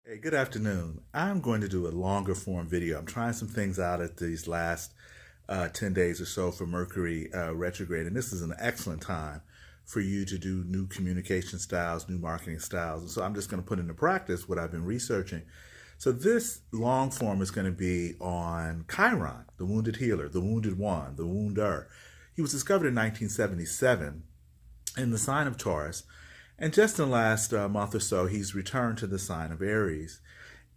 Hey, good afternoon. I'm going to do a longer form video. I'm trying some things out at these last 10 days or so for Mercury retrograde, and this is an excellent time for you to do new communication styles, new marketing styles. And so I'm just going to put into practice what I've been researching. So this long form is going to be on Chiron, the wounded healer, the wounded one, the wounder. He was discovered in 1977 in the sign of Taurus. And just in the last month or so, he's returned to the sign of Aries.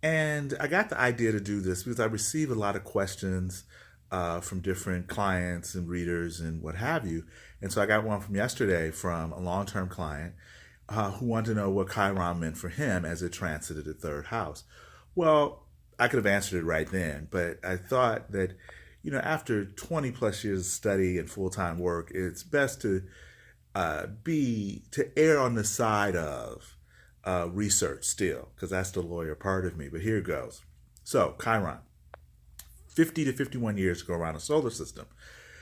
And I got the idea to do this because I receive a lot of questions from different clients and readers and what have you. And so I got one from yesterday from a long-term client who wanted to know what Chiron meant for him as it transited the third house. Well, I could have answered it right then, but I thought that, after 20 plus years of study and full-time work, it's best to be to err on the side of research still, because that's the lawyer part of me. But here it goes. So, Chiron, 50 to 51 years to go around the solar system.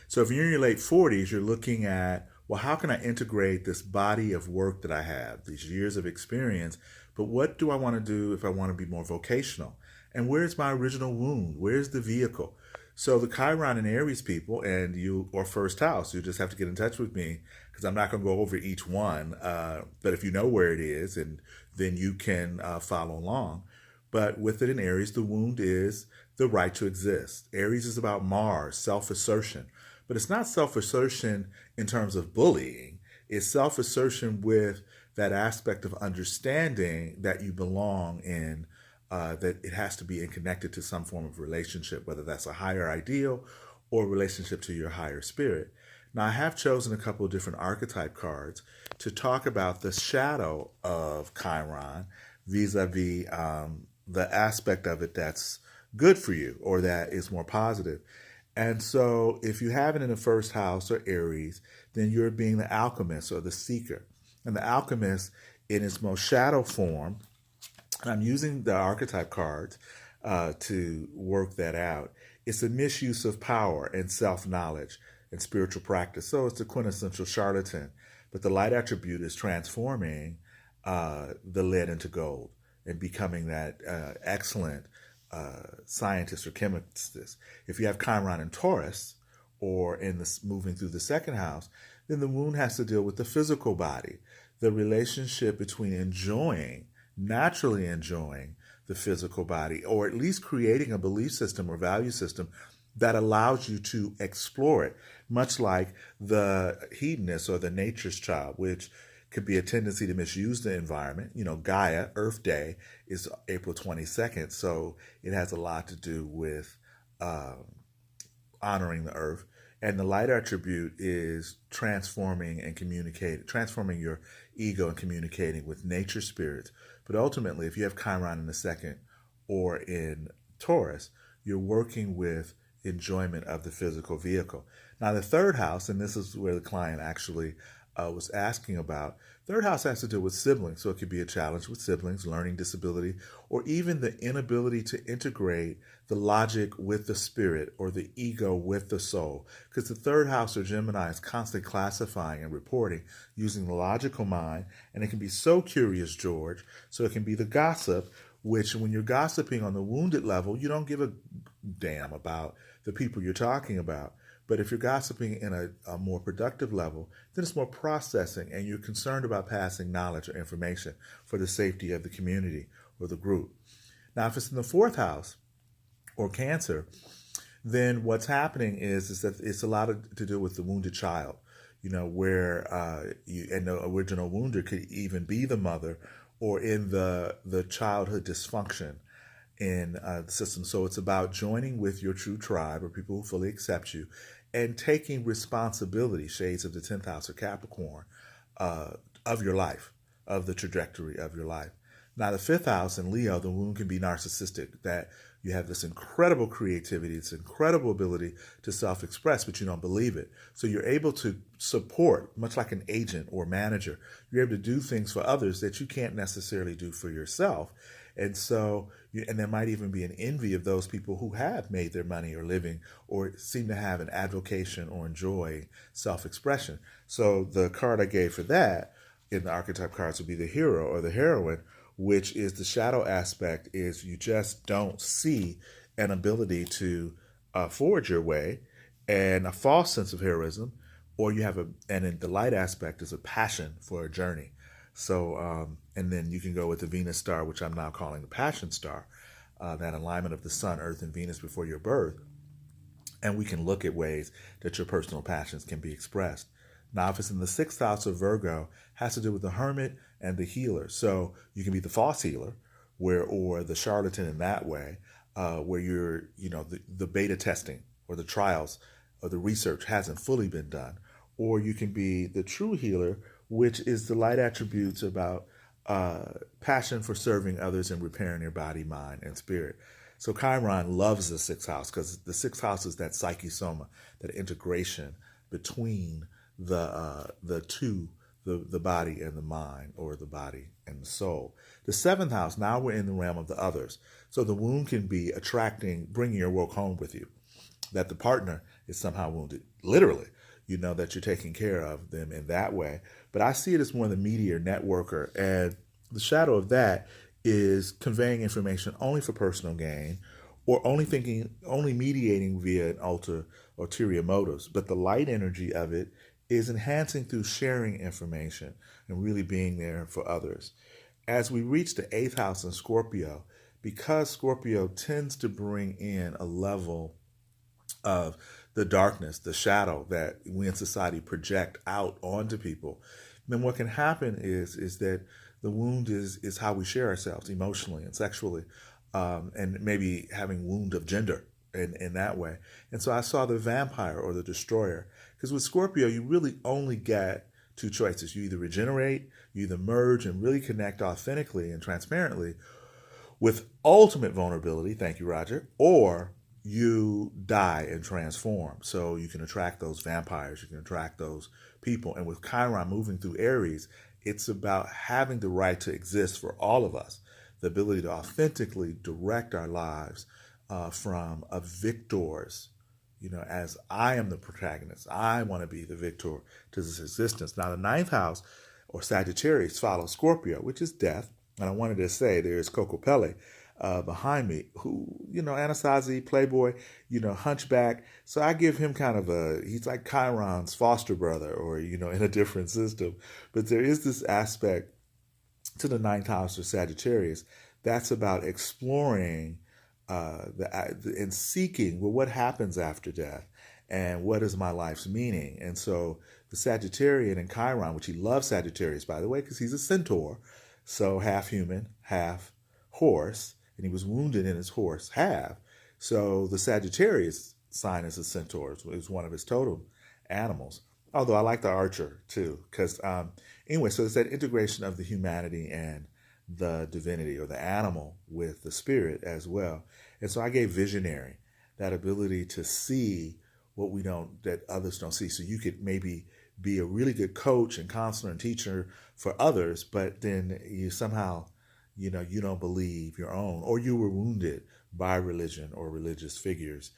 So, if you're in your late 40s, you're looking at, well, how can I integrate this body of work that I have, these years of experience? But what do I want to do if I want to be more vocational? And where's my original wound? Where's the vehicle? So the Chiron and Aries people, and you, or first house, you just have to get in touch with me because I'm not going to go over each one. But if you know where it is, and then you can follow along. But with it in Aries, the wound is the right to exist. Aries is about Mars, self-assertion. But it's not self-assertion in terms of bullying. It's self-assertion with that aspect of understanding that you belong in, that it has to be connected to some form of relationship, whether that's a higher ideal or relationship to your higher spirit. Now, I have chosen a couple of different archetype cards to talk about the shadow of Chiron vis-a-vis the aspect of it that's good for you or that is more positive. And so if you have it in the first house or Aries, then you're being the alchemist or the seeker. And the alchemist in its most shadow form, and I'm using the archetype cards to work that out. It's a misuse of power and self-knowledge and spiritual practice. So it's the quintessential charlatan. But the light attribute is transforming the lead into gold and becoming that excellent scientist or chemist. If you have Chiron in Taurus or in this moving through the second house, then the wound has to deal with the physical body, the relationship between naturally enjoying the physical body, or at least creating a belief system or value system that allows you to explore it, much like the hedonist or the nature's child, which could be a tendency to misuse the environment. Gaia, Earth Day, is April 22nd, so it has a lot to do with honoring the earth. And the light attribute is transforming your ego and communicating with nature spirits. But ultimately, if you have Chiron in the second or in Taurus, you're working with enjoyment of the physical vehicle. Now, the third house, and this is where the client actually was asking about, third house has to do with siblings. So it could be a challenge with siblings, learning disability, or even the inability to integrate the logic with the spirit or the ego with the soul. Because the third house or Gemini is constantly classifying and reporting using the logical mind. And it can be so curious, George. So it can be the gossip, which when you're gossiping on the wounded level, you don't give a damn about the people you're talking about. But if you're gossiping in a more productive level, then it's more processing and you're concerned about passing knowledge or information for the safety of the community or the group. Now, if it's in the fourth house or Cancer, then what's happening is that it's a lot to do with the wounded child, where and the original wounder could even be the mother or in the childhood dysfunction in the system. So it's about joining with your true tribe or people who fully accept you and taking responsibility, shades of the 10th house or Capricorn, of your life, of the trajectory of your life. Now, the fifth house in Leo, the wound can be narcissistic, that you have this incredible creativity, this incredible ability to self-express, but you don't believe it. So you're able to support, much like an agent or manager, you're able to do things for others that you can't necessarily do for yourself. And so, and there might even be an envy of those people who have made their money or living or seem to have an avocation or enjoy self-expression. So the card I gave for that in the archetype cards would be the hero or the heroine, which is the shadow aspect, is you just don't see an ability to forge your way, and a false sense of heroism, or you have and then the light aspect is a passion for a journey. So, and then you can go with the Venus star, which I'm now calling the passion star, that alignment of the sun, earth, and Venus before your birth. And we can look at ways that your personal passions can be expressed. Now, if it's in the sixth house of Virgo, has to do with the hermit and the healer. So you can be the false healer, or the charlatan in that way, where you're, the beta testing or the trials or the research hasn't fully been done. Or you can be the true healer, which is the light attributes about passion for serving others and repairing your body, mind, and spirit. So Chiron loves the sixth house because the sixth house is that psyche-soma, that integration between the two, the body and the mind, or the body and the soul. The seventh house, now we're in the realm of the others. So the wound can be bringing your work home with you, that the partner is somehow wounded, literally, that you're taking care of them in that way. But I see it as more the mediator, networker, and the shadow of that is conveying information only for personal gain, or only mediating via an ulterior motives. But the light energy of it is enhancing through sharing information and really being there for others. As we reach the eighth house in Scorpio, because Scorpio tends to bring in a level of the darkness, the shadow that we in society project out onto people, then what can happen is that the wound is how we share ourselves emotionally and sexually, and maybe having wound of gender in that way. And so I saw the vampire or the destroyer, because with Scorpio, you really only get two choices. You either regenerate, you either merge and really connect authentically and transparently with ultimate vulnerability, thank you, Roger, or you die and transform. So you can attract those vampires, you can attract those people. And with Chiron moving through Aries, it's about having the right to exist for all of us, the ability to authentically direct our lives from a victor's, as I am the protagonist. I want to be the victor to this existence. Now, the ninth house, or Sagittarius, follows Scorpio, which is death. And I wanted to say there's Coco Pele behind me, who, Anasazi, playboy, hunchback. So I give him kind of he's like Chiron's foster brother, or, in a different system. But there is this aspect to the ninth house of Sagittarius that's about exploring and seeking, well, what happens after death and what is my life's meaning? And so the Sagittarian and Chiron, which he loves Sagittarius, by the way, because he's a centaur, so half human, half horse, and he was wounded in his horse half. So the Sagittarius sign is a centaur. It's one of his totem animals. Although I like the archer too, because anyway, so it's that integration of the humanity and the divinity, or the animal with the spirit as well. And so I gave visionary, that ability to see what that others don't see. So you could maybe be a really good coach and counselor and teacher for others, but then you somehow, you don't believe your own, or you were wounded by religion or religious figures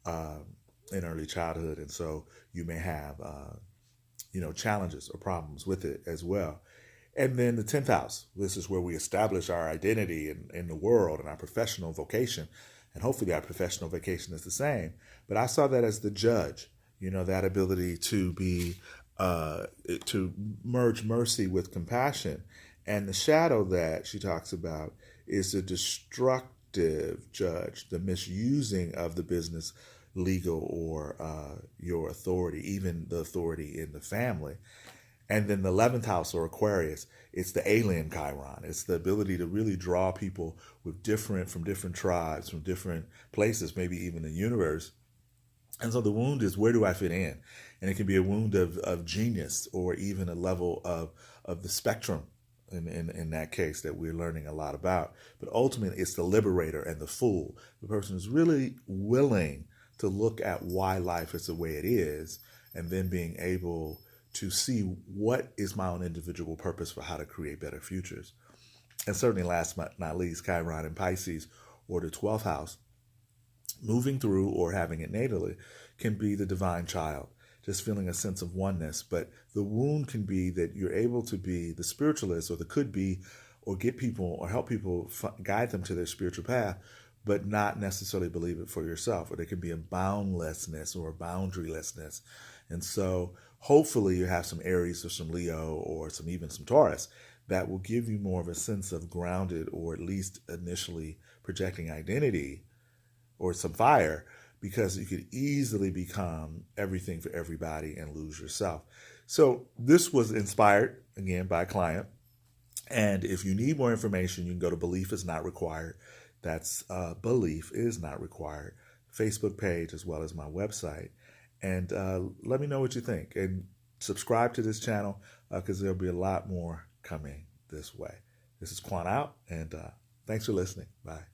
in early childhood. And so you may have, challenges or problems with it as well. And then the 10th house, this is where we establish our identity in the world and our professional vocation. And hopefully our professional vocation is the same. But I saw that as the judge, that ability to be, to merge mercy with compassion. And the shadow that she talks about is the destructive judge, the misusing of the business, legal, or your authority, even the authority in the family. And then the 11th house, or Aquarius, it's the alien Chiron. It's the ability to really draw people from different tribes, from different places, maybe even the universe. And so the wound is, where do I fit in? And it can be a wound of genius, or even a level of the spectrum in that case that we're learning a lot about. But ultimately, it's the liberator and the fool. The person is really willing to look at why life is the way it is, and then being able to see what is my own individual purpose for how to create better futures. And certainly last but not least, Chiron in Pisces, or the 12th house, moving through or having it natally, can be the divine child, just feeling a sense of oneness. But the wound can be that you're able to be the spiritualist, or the could be or get people or help people guide them to their spiritual path, but not necessarily believe it for yourself. Or there can be a boundlessness or a boundarylessness. And so hopefully you have some Aries or some Leo or even some Taurus that will give you more of a sense of grounded, or at least initially projecting identity, or some fire, because you could easily become everything for everybody and lose yourself. So this was inspired, again, by a client. And if you need more information, you can go to Belief Is Not Required. That's Belief Is Not Required Facebook page, as well as my website. And let me know what you think. And subscribe to this channel, because there'll be a lot more coming this way. This is Quan out, and thanks for listening. Bye.